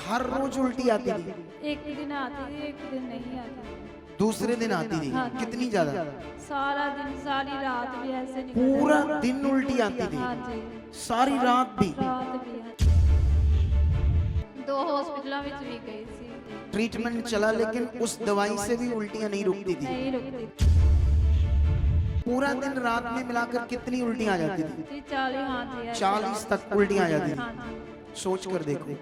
हर रोज उल्टी आती थी? एक दिन आती थी, एक दिन नहीं आती थी। दूसरे दिन आती थी? हाँ, कितनी ज्यादा? सारा दिन सारी रात भी ऐसे निकल पूरा जाती दिन उल्टी आती थी। थी? हाँ जी, सारी रात भी? रात भी। दो हॉस्पिटलों में भी गई थी, ट्रीटमेंट चला, लेकिन उस दवाई से भी उल्टियां नहीं रुकती थी? नहीं रुकती थी। पूरा दिन रात में मिलाकर कितनी उल्टियां आ जाती थी? जी 40, हाँ जी ऐसे। 40 तक उल्टियां आ जाती हाँ थी? जी। सोच कर देखो,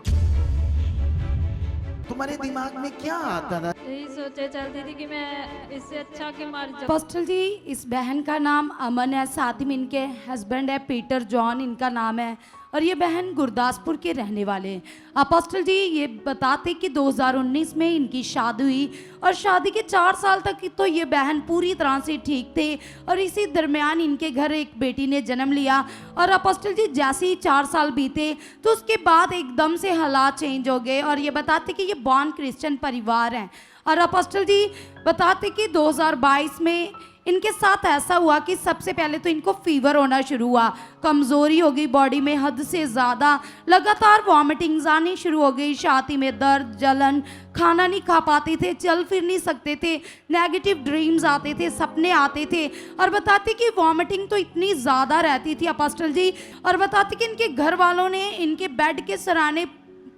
तुम्हारे दिमाग में क्या आता था? यही सोचे चलती थी कि मैं इससे अच्छा कि मर जाऊं। अपोस्टल जी, इस बहन का नाम अमन है, साथ ही में इनके हस्बैंड है पीटर जॉन इनका नाम है, और ये बहन गुरदासपुर के रहने वाले हैं। अपोस्टल जी ये बताते कि 2019 में इनकी शादी हुई और शादी के 4 साल तक तो ये बहन पूरी तरह से ठीक थे, और इसी दरमियान इनके घर एक बेटी ने जन्म लिया। और अपोस्टल जी जैसे ही 4 साल बीते तो उसके बाद एकदम से हालात चेंज हो गए, और ये बताते कि ये बॉर्न क्रिश्चियन परिवार हैं। और अपोस्टल जी बताते कि 2022 में इनके साथ ऐसा हुआ कि सबसे पहले तो इनको फीवर होना शुरू हुआ, कमज़ोरी हो गई बॉडी में हद से ज़्यादा, लगातार वॉमिटिंग्स आनी शुरू हो गई, छाती में दर्द, जलन, खाना नहीं खा पाते थे, चल फिर नहीं सकते थे, नेगेटिव ड्रीम्स आते थे, सपने आते थे। और बताते कि वॉमिटिंग तो इतनी ज़्यादा रहती थी अपोस्टल जी। और बताते कि इनके घर वालों ने इनके बेड के सराने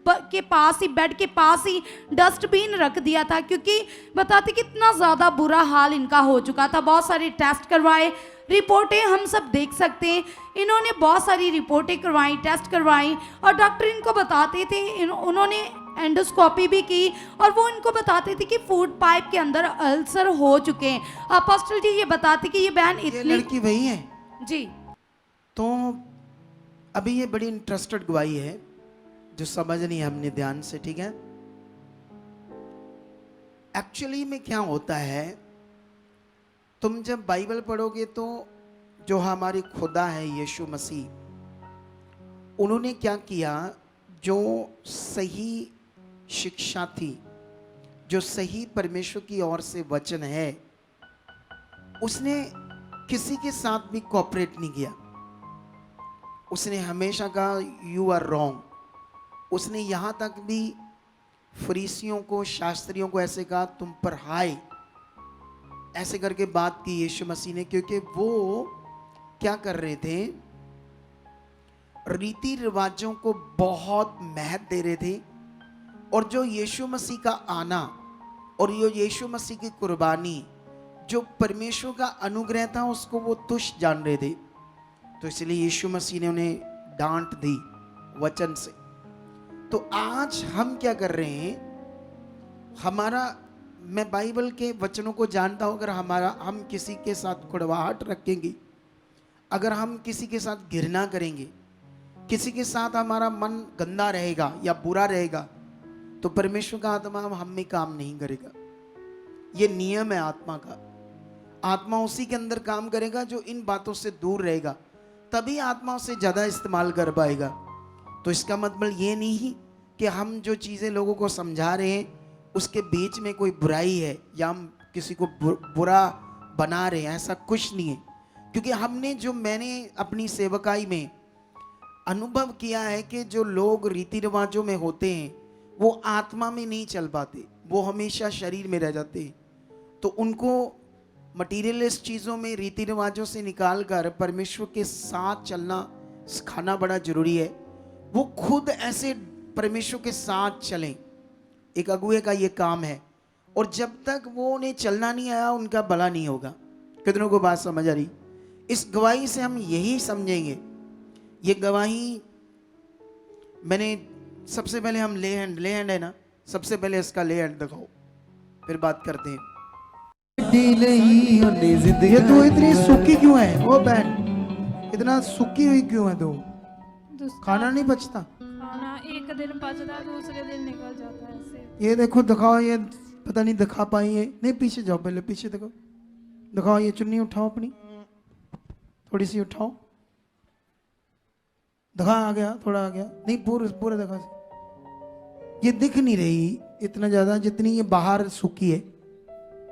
के पास ही, बेड के पास ही डस्टबिन रख दिया था, क्योंकि बताते कि इतना ज़्यादा बुरा हाल इनका हो चुका था। बहुत सारे टेस्ट करवाए, रिपोर्टें हम सब देख सकते हैं, इन्होंने बहुत सारी रिपोर्टें करवाई, टेस्ट करवाई, और डॉक्टर इनको बताते थे, उन्होंने एंडोस्कोपी भी की, और वो इनको बताते थे कि फूड पाइप के अंदर अल्सर हो चुके हैं। अपोस्टल जी ये बताते कि ये बहन ये इतनी लड़की वही है? जी। तो अभी ये बड़ी इंटरेस्टेड गवाही है जो समझनी है हमने ध्यान से, ठीक है? एक्चुअली में क्या होता है, तुम जब बाइबल पढ़ोगे तो जो हमारी खुदा है यीशु मसीह, उन्होंने क्या किया, जो सही शिक्षा थी, जो सही परमेश्वर की ओर से वचन है, उसने किसी के साथ भी कोऑपरेट नहीं किया। उसने हमेशा कहा यू आर रॉन्ग। उसने यहाँ तक भी फरीसियों को, शास्त्रियों को ऐसे कहा तुम पर हाय, ऐसे करके बात की यीशु मसीह ने, क्योंकि वो क्या कर रहे थे, रीति रिवाजों को बहुत महत्व दे रहे थे, और जो यीशु मसीह का आना और ये यीशु मसीह की कुर्बानी, जो परमेश्वर का अनुग्रह था, उसको वो तुच्छ जान रहे थे। तो इसलिए यीशु मसीह ने उन्हें डांट दी वचन से। तो आज हम क्या कर रहे हैं, हमारा, मैं बाइबल के वचनों को जानता हूं, अगर हम किसी के साथ कड़वाहट रखेंगे, अगर हम किसी के साथ घृणा करेंगे, किसी के साथ हमारा मन गंदा रहेगा या बुरा रहेगा, तो परमेश्वर का आत्मा हम में काम नहीं करेगा। ये नियम है आत्मा का। आत्मा उसी के अंदर काम करेगा जो इन बातों से दूर रहेगा, तभी आत्मा उसे ज्यादा इस्तेमाल कर पाएगा। तो इसका मतलब ये नहीं कि हम जो चीज़ें लोगों को समझा रहे हैं उसके बीच में कोई बुराई है या हम किसी को बुरा बना रहे हैं, ऐसा कुछ नहीं है। क्योंकि मैंने अपनी सेवकाई में अनुभव किया है कि जो लोग रीति रिवाजों में होते हैं वो आत्मा में नहीं चल पाते, वो हमेशा शरीर में रह जाते हैं। तो उनको मटीरियलिस्ट चीज़ों में, रीति रिवाजों से निकाल कर परमेश्वर के साथ चलना सिखाना बड़ा जरूरी है। वो खुद ऐसे परमेश्वर के साथ चलें, एक अगुए का ये काम है। और जब तक वो उन्हें चलना नहीं आया, उनका भला नहीं होगा। कितनों को बात समझ आ रही? इस गवाही से हम यही समझेंगे। ये गवाही मैंने सबसे पहले हम ले हैंड है ना, सबसे पहले इसका ले हैंड दिखाओ, फिर बात करते हैं। ये तू इतनी सूखी क्यों है ओ बहन, इतना सूखी हुई क्यों है तू? खाना नहीं बचता? खाना एक दिन बचता, दूसरे दिन निकल जाता है ऐसे। ये देखो, दिखाओ, ये पता नहीं दिखा पाई है। नहीं, पीछे जाओ, पहले पीछे देखो, दिखाओ। ये चुन्नी उठाओ अपनी, थोड़ी सी उठाओ, दिखा। आ गया, थोड़ा आ गया, नहीं पूरे दिखा। ये दिख नहीं रही इतना ज्यादा जितनी ये बाहर सूखी है।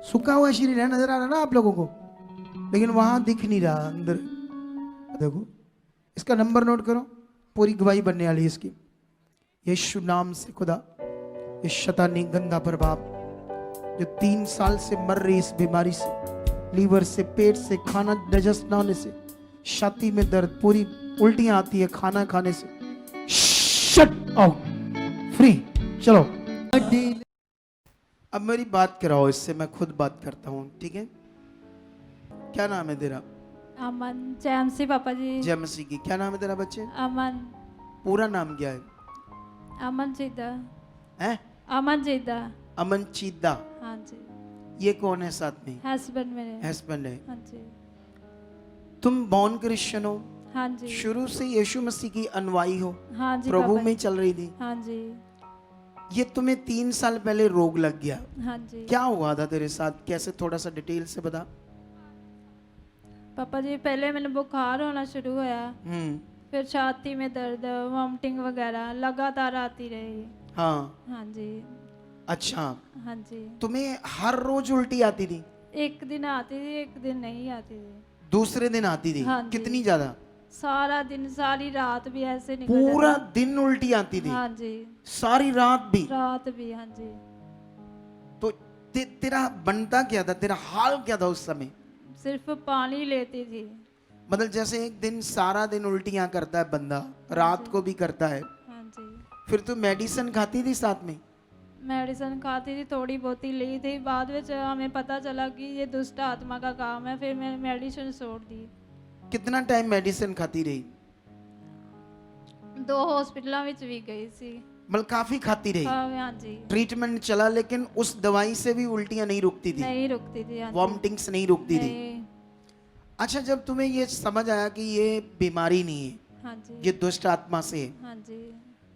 सूखा हुआ शरीर है, नजर आ रहा ना आप लोगों को, लेकिन वहां दिख नहीं रहा अंदर। देखो, इसका नंबर नोट करो, पूरी गवाही बनने वाली है इसकी। यीशु नाम से खुदा इस शैतानी गंदा प्रभाव जो 3 साल से मर रही इस बीमारी से, लीवर से, पेट से, खाना डाइजेस्ट ना होने से, छाती में दर्द, पूरी उल्टियां आती है खाना खाने से, शट आउट, फ्री, चलो। अब मेरी बात कराओ इससे, मैं खुद बात करता हूँ, ठीक है? क्या नाम है तेरा? अमन जैमसी पापा जी। जय मसीह की। क्या नाम है तेरा बच्चे? अमन। पूरा नाम क्या है? अमन जीदा। हैं? अमन जीदा। अमन चीदा। हाँ जी। ये कौन है साथ में? हस्बैंड मेरे। हस्बैंड है। हाँ जी। तुम बॉर्न क्रिश्चियन हो? हाँ जी। शुरू से यीशु मसीह की अनुयायी हो? हाँ जी प्रभु पापा में जी। चल रही थी? हाँ जी। ये तुम्हें 3 साल पहले रोग लग गया, हाँ जी। क्या हुआ था तेरे साथ? कैसे, थोड़ा सा डिटेल से बता। पापा जी पहले मैंने बुखार होना शुरू हुआ, फिर छाती में दर्द, वॉमिटिंग वगैरह लगातार आती रही। हाँ। हाँ जी। अच्छा, हाँ जी। तुम्हें हर रोज उल्टी आती थी? एक दिन आती थी, एक दिन नहीं आती थी। दूसरे दिन आती थी? हाँ जी। कितनी ज्यादा? सारा दिन, सारी रात भी ऐसे निकल पूरा जाता। दिन उल्टी आती थी? हाँ जी। सारी रात भी? रात भी। हाँ जी। तो तेरा बनता क्या था, तेरा हाल क्या था उस समय? सिर्फ पानी लेती थी। मतलब जैसे एक दिन सारा दिन उल्टियां करता है बंदा, रात को भी करता है, हाँ जी। फिर तू मेडिसिन खाती थी साथ में? मेडिसिन खाती थी, थोड़ी बहुत ही ली थी। बाद में हमें पता चला कि ये दुष्ट आत्मा का काम है, फिर मैंने मेडिसिन छोड़ दी। कितना टाइम मेडिसिन खाती रही? 2 हॉस्पिटलों में भी गई थी। मतलब काफी खाती रही? हाँ जी। ट्रीटमेंट चला, लेकिन उस दवाई से भी उल्टियां नहीं रुकती थी? नहीं रुकती थी। हाँ जी। वॉमिटिंग्स नहीं रुकती थी? नहीं। अच्छा, जब तुम्हें ये समझ आया कि ये बीमारी नहीं है, हाँ जी। ये दुष्ट आत्मा से है, हाँ जी।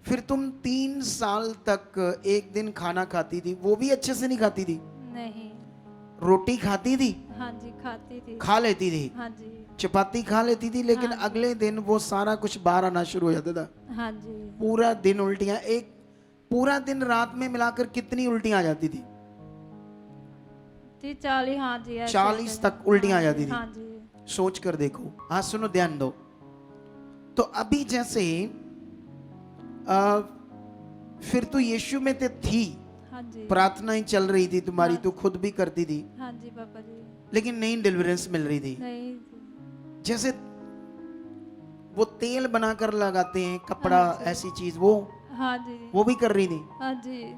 फिर तुम 3 साल तक एक दिन खाना खाती थी, वो भी अच्छे से नहीं खाती थी? नहीं। रोटी खाती थी? हाँ जी खाती थी। खा लेती थी? हाँ जी। चपाती खा लेती थी, लेकिन हाँ जी। अगले दिन वो सारा कुछ बाहर आना शुरू हो जाता था? हाँ जी। पूरा दिन उल्टियां, एक पूरा दिन रात में मिलाकर कितनी उल्टियां आ जाती थी? 40। हाँ जी। ऐसे 40 तक उल्टियां आ जाती थी? हाँ जी। सोच कर देखो। हाँ सुनो, ध्यान दो। तो अभी जैसे फिर तो यीशु में ते थी, हाँ जी। प्रार्थनाएं चल रही थी तुम्हारी, हाँ। तो खुद भी करती थी, हाँ जी पापा जी। लेकिन नहीं डिलीवरेंस मिल रही थी? नहीं। जैसे वो तेल बनाकर लगाते हैं, कपड़ा, हाँ जी। ऐसी चीज, वो हाँ जी। वो भी कर रही थी? हाँ जी।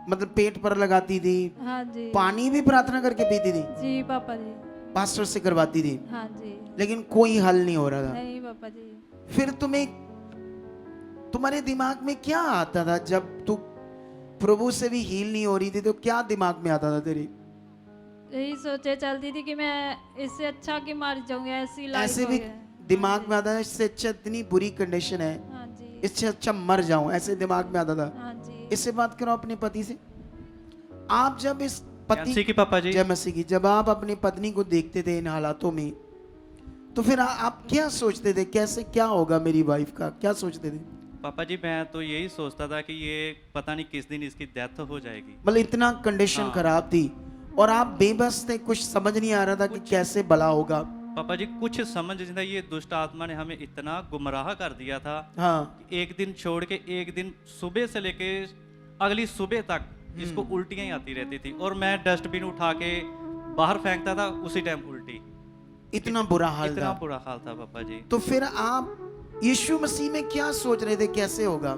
मतलब पेट पर लगाती थी? हाँ जी। पानी भी प्रार्थना करके पीती थी? जी पापा जी। पास्टर से करवाती थी? हाँ जी। लेकिन कोई हल नहीं हो रहा था? नहीं पापा जी। फिर तुम्हारे दिमाग में क्या आता था जब तू प्रभु से भी हील नहीं हो रही थी? तो क्या दिमाग में आता था तेरी? यही सोचे चलती थी कि मैं इससे अच्छा कि मर जाऊंगी, ऐसी लाइफ ऐसे हो भी गया। दिमाग में आता था, इससे अच्छा, इतनी बुरी कंडीशन है, हाँ जी। इससे अच्छा मर जाऊं, ऐसे दिमाग में आता था? हाँ जी। इससे बात करो अपने पति से। आप जब इस पति की पापा जी, जय मसीह की, जब आप अपनी पत्नी को देखते थे इन हालातों में, तो फिर आप क्या सोचते थे? कैसे, क्या होगा मेरी वाइफ का, क्या सोचते थे? पापा जी मैं तो यही सोचता था कि ये पता नहीं किस दिन इसकी डेथ हो जाएगी। मतलब इतना कंडीशन हाँ। खराब थी और आप बेबस थे, कुछ समझ नहीं आ रहा था कि कैसे भला होगा? पापा जी कुछ समझ नहीं था, ये दुष्ट आत्मा ने हमें इतना गुमराह कर दिया था। हाँ। कि एक दिन छोड़ के एक दिन सुबह से लेके अगली सुबह तक इसको उल्टियां ही आती रहती थी, और मैं डस्टबिन उठा के बाहर फेंकता था, उसी टाइम उल्टी। इतना बुरा हाल इतना था? बुरा हाल था पापा जी। तो फिर आप यीशु मसीह में क्या सोच रहे थे, कैसे होगा?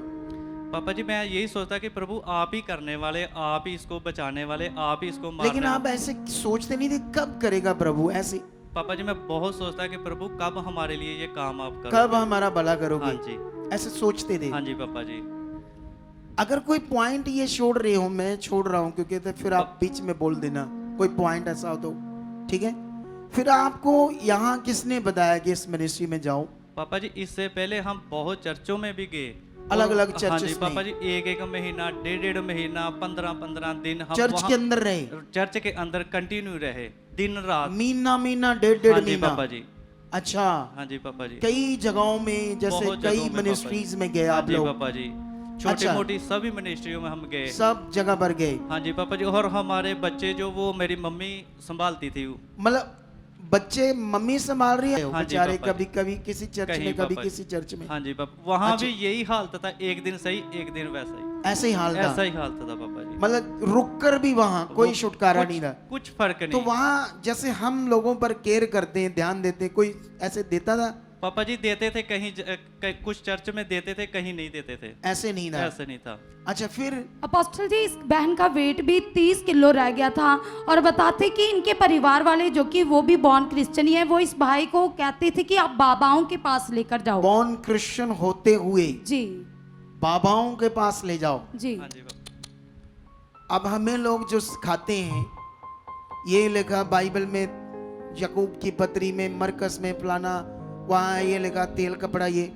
पापा जी मैं यही सोचता कि प्रभु आप ही करने वाले, आप ही इसको बचाने वाले, आप ही इसको मारने लेकिन आप ऐसे सोचते नहीं थे कब करेगा प्रभु ऐसे? पापा जी मैं बहुत सोचता कि प्रभु कब हमारे लिए ये काम आप करोगे, कब हमारा भला करोगे? हाँ जी। ऐसे सोचते थे? हाँ जी पापा जी। अगर कोई पॉइंट ये छोड़ रहे हो, मैं छोड़ रहा हूँ क्योंकि, तो फिर आप बीच में बोल देना कोई पॉइंट ऐसा हो तो, ठीक है? फिर आपको यहाँ किसने बताया कि इस मिनिस्ट्री में जाओ? पापा जी इससे पहले हम बहुत चर्चों में भी गए, अलग-अलग हाँ चर्चेस जी में? पापा जी, एक महीना, डेढ़ महीना, 15 दिन हम चर्च वहाँ के अंदर रहे? चर्च के अंदर कंटिन्यू रहे, दिन रात। महीना डेढ़ हाँ जी महीना? पापा जी। अच्छा। हाँ जी पापा जी। कई जगहों में, जैसे बहुत कई जगहों में मिनिस्ट्रीज पापा में जी। गए हाँ आप जी लोग? पापा जी, छोटी अच्छा। मोटी सभी मिनिस्ट्रियों में हम गए, सब जगह पर गए? हाँ जी पापा जी। और हमारे बच्चे जो वो मेरी मम्मी संभालती थी। मतलब बच्चे मम्मी संभाल रही है हाँ जी बेचारे, पापा कभी कभी किसी चर्च कहीं में, कभी पापा किसी जी। चर्च में? हाँ जी पापा, वहाँ अच्छा। भी यही हालत था, एक दिन सही एक दिन वैसा ही। ऐसे ही हाल था, ऐसा ही हाल था पापा जी। मतलब रुक कर भी वहां कोई छुटकारा नहीं था। कुछ फर्क तो नहीं। वहां जैसे हम लोगों पर केयर करते हैं, ध्यान देते हैं, कोई ऐसे देता था? पापा जी देते थे कहीं कुछ चर्च में देते थे, कहीं नहीं देते थे। ऐसे नहीं था। ऐसे नहीं था। अच्छा, फिर अपोस्टल जी इस बहन का वेट भी 30 किलो रह गया था और बताते कि इनके परिवार वाले जो कि वो भी बॉर्न क्रिश्चियन ही है, वो इस भाई को कहते थे कि आप बाबाओं के पास लेकर जाओ। बॉर्न क्रिश्चियन होते हुए जी बाबाओं के पास ले जाओ। जी हाँ जी पापा। अब हमें लोग जो सिखाते हैं, ये लिखा बाइबल में, याकूब की पत्री में, मरकस में, फलाना वहाँ ये लिखा तेल कपड़ा, ये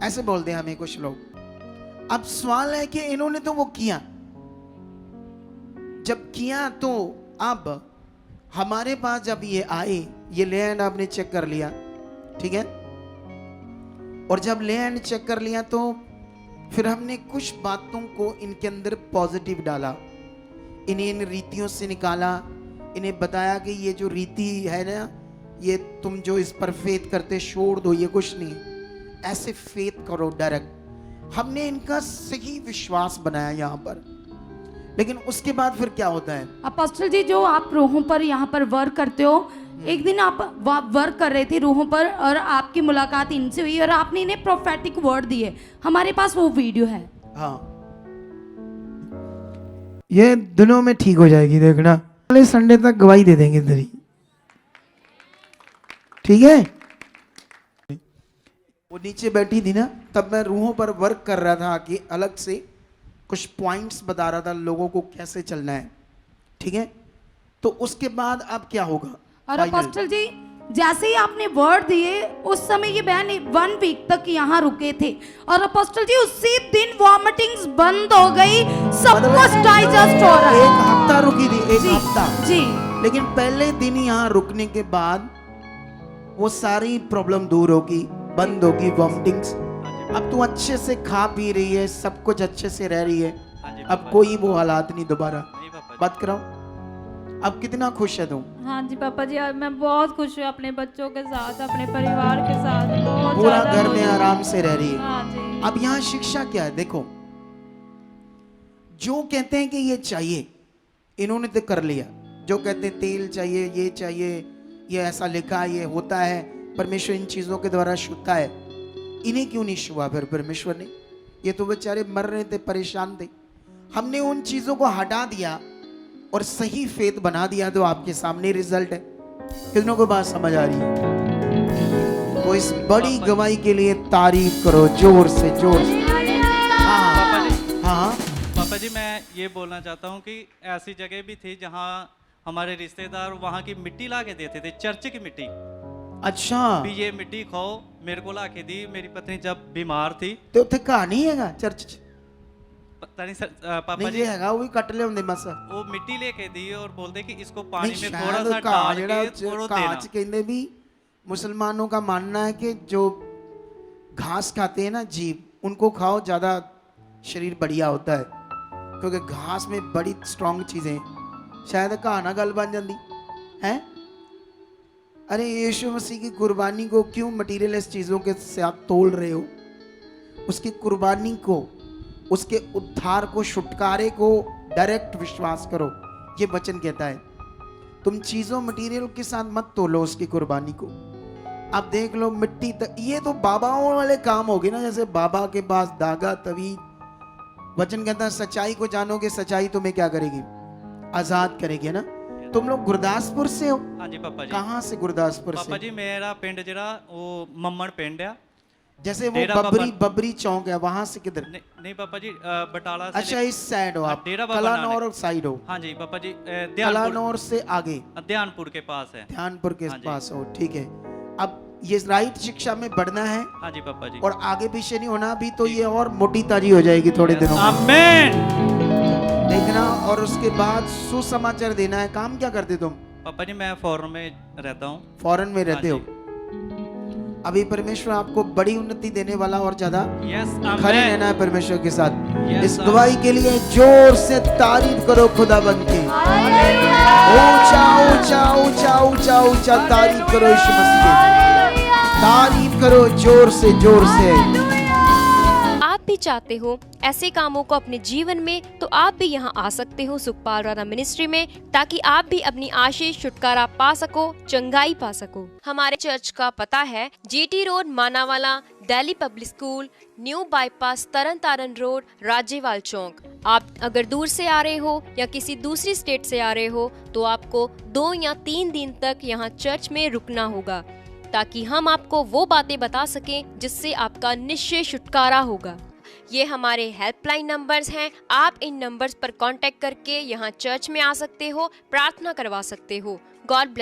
ऐसे बोलते हैं हमें कुछ लोग। अब सवाल है कि इन्होंने तो वो किया, जब किया तो अब हमारे पास जब ये आए, ये लैंड आपने चेक कर लिया, ठीक है, और जब लैंड चेक कर लिया तो फिर हमने कुछ बातों को इनके अंदर पॉजिटिव डाला, इन्हें इन रीतियों से निकाला, इन्हें बताया कि ये जो रीति है ना, ये तुम जो इस पर फेथ करते छोड़ दो, ये कुछ नहीं, ऐसे फेथ करो डायरेक्ट। हमने इनका सही विश्वास बनाया यहाँ पर। लेकिन उसके बाद फिर क्या होता है? अपोस्टल जी, जो आप रूहों पर यहाँ पर वर्क करते हो, एक दिन आप वर्क कर रहे थे रूहों पर और आपकी मुलाकात इनसे हुई और आपने इन्हें प्रोफेटिक वर्ड दिए। हमारे पास वो वीडियो है। हाँ, ये दिनों में ठीक हो जाएगी, देखना, अगले संडे तक गवाही दे देंगे तेरी, ठीक है। वो नीचे बैठी थी ना, तब मैं रूहों पर वर्क कर रहा था कि अलग से कुछ पॉइंट्स बता रहा था लोगों को कैसे चलना है, ठीक है। तो उसके बाद अब क्या होगा? और Final। अपोस्टल जी, जैसे ही आपने वर्ड दिए उस समय ये बहन 1 वीक तक यहाँ रुके थे और अपोस्टल जी उसी दिन वॉमिटिंग्स बंद हो गई, सब कुछ डाइजेस्ट हो रहा है। एक हफ्ता रुकी थी, एक जी, हफ्ता जी। लेकिन पहले दिन ही यहाँ रुकने के बाद वो सारी प्रॉब्लम दूर होगी, बंद होगी वॉमिटिंग्स। अब तू अच्छे से खा पी रही है, सब कुछ अच्छे से रह रही है, हाँ जी अब पापा कोई वो हालात नहीं दोबारा। नहीं पापा जी। बात कराओ, अब कितना खुश है तुम? हाँ जी पापा जी, आज मैं बहुत खुश हूँ अपने बच्चों के साथ, अपने परिवार के साथ, बहुत पूरा ज़्यादा घर में खुश हूँ। आराम से रह रही है। हाँ जी। अब यहाँ शिक्षा क्या है? देखो, जो कहते हैं कि ये चाहिए, इन्होंने तो कर लिया। जो कहते हैं तेल चाहिए, ये ऐसा लिखा, ये होता है, परमेश्वर इन चीजों के द्वारा छूता है, इन्हें क्यों नहीं छुआ फिर परमेश्वर ने? ये तो बेचारे मर रहे थे, परेशान थे। हमने उन चीजों को हटा दिया और सही फेथ बना दिया, तो आपके सामने रिजल्ट है। कितनों को बात समझ आ रही है? तो इस बड़ी गवाही के लिए तारीफ करो जोर से, जोर से। हाँ पापा जी, हाँ, पापा जी मैं ये बोलना चाहता हूँ कि ऐसी जगह भी थी जहाँ हमारे रिश्तेदार वहाँ की मिट्टी ला के देते थे, चर्च की मिट्टी। अच्छा, भी ये मिट्टी खाओ, मेरे को ला के दी। मेरी पत्नी जब बीमार थी, तो उत्थे कहानी हैगा चर्च च? पता नहीं पापा नहीं जी ये हैगा, वो भी कट ले होंदे मसा। वो मिट्टी लेके दी और बोलते कि इसको पानी नहीं, में थोड़ा सा शायद डाल जेड़ा के थोड़ा कांच देना। कहते भी मुसलमानों का मानना है कि जो घास खाते हैं ना जीव, उनको खाओ, ज्यादा शरीर बढ़िया होता है, क्योंकि घास में बड़ी स्ट्रॉन्ग चीजें हैं। शायद कहाना गल बन जाती है। अरे यीशु मसीह की कुर्बानी को क्यों मटीरियलिस्ट चीजों के साथ तोल रहे हो? उसकी कुर्बानी को, उसके उद्धार को, छुटकारे को डायरेक्ट विश्वास करो, ये वचन कहता है। तुम चीजों मटेरियल के साथ मत तोलो उसकी कुर्बानी को। अब देख लो मिट्टी तक, ये तो बाबाओं वाले काम हो गए ना, जैसे बाबा के पास धागा तवीज। वचन कहता है सच्चाई को जानोगे, सच्चाई तुम्हें क्या करेगी? आजाद करेगी, है ना। तुम लोग गुरदासपुर से हो? हाँ जी पापा जी। कहाँ से गुरदासपुर पापा से? जी मेरा पिंड जरा वो मम्मड़ पिंड है। जैसे वो डेरा बबरी चौक है, वहां से किधर? नहीं पापा जी, बटाला से अच्छा, इस साइड हो आप, डेरा बाबा कलानौर साइड हो? हाँ जी पापा जी, कलानौर से आगे ध्यानपुर के पास है। ध्यानपुर के हाँ जी। पास हो, ठीक है। अब ये राइट शिक्षा में बढ़ना है हाँ जी पापा जी। और आगे पीछे नहीं होना। अभी तो ये और मोटी ताजी हो जाएगी थोड़े दिनों में, आमीन। देखना। और उसके बाद सुसमाचार देना है। काम क्या करते तुम? पापा जी मैं फॉरेन में रहता हूँ। फॉरेन में रहते हाँ हो? अभी परमेश्वर आपको बड़ी उन्नति देने वाला और ज्यादा यस खड़े रहना है परमेश्वर के साथ। Yes, इस amen. गवाही के लिए जोर से तारीफ करो खुदा बन के। ऊंचा ऊंचा ऊंचा ऊंचा ऊंचा तारीफ करो यीशु मसीह की। तारीफ करो जोर से, जोर से। आप भी चाहते हो ऐसे कामों को अपने जीवन में, तो आप भी यहाँ आ सकते हो सुखपाल राणा मिनिस्ट्री में, ताकि आप भी अपनी आशीष छुटकारा पा सको, चंगाई पा सको। हमारे चर्च का पता है GT road Manawala, Delhi public school, new bypass, Tarn Taran road, Rajewal chowk. आप अगर दूर से आ रहे हो या किसी दूसरी स्टेट से आ रहे हो तो आपको 2 या 3 दिन तक यहाँ चर्च में रुकना होगा, ताकि हम आपको वो बातें बता सकें जिससे आपका निश्चय छुटकारा होगा। ये हमारे हेल्पलाइन नंबर्स हैं, आप इन नंबर्स पर कांटेक्ट करके यहाँ चर्च में आ सकते हो, प्रार्थना करवा सकते हो। God bless.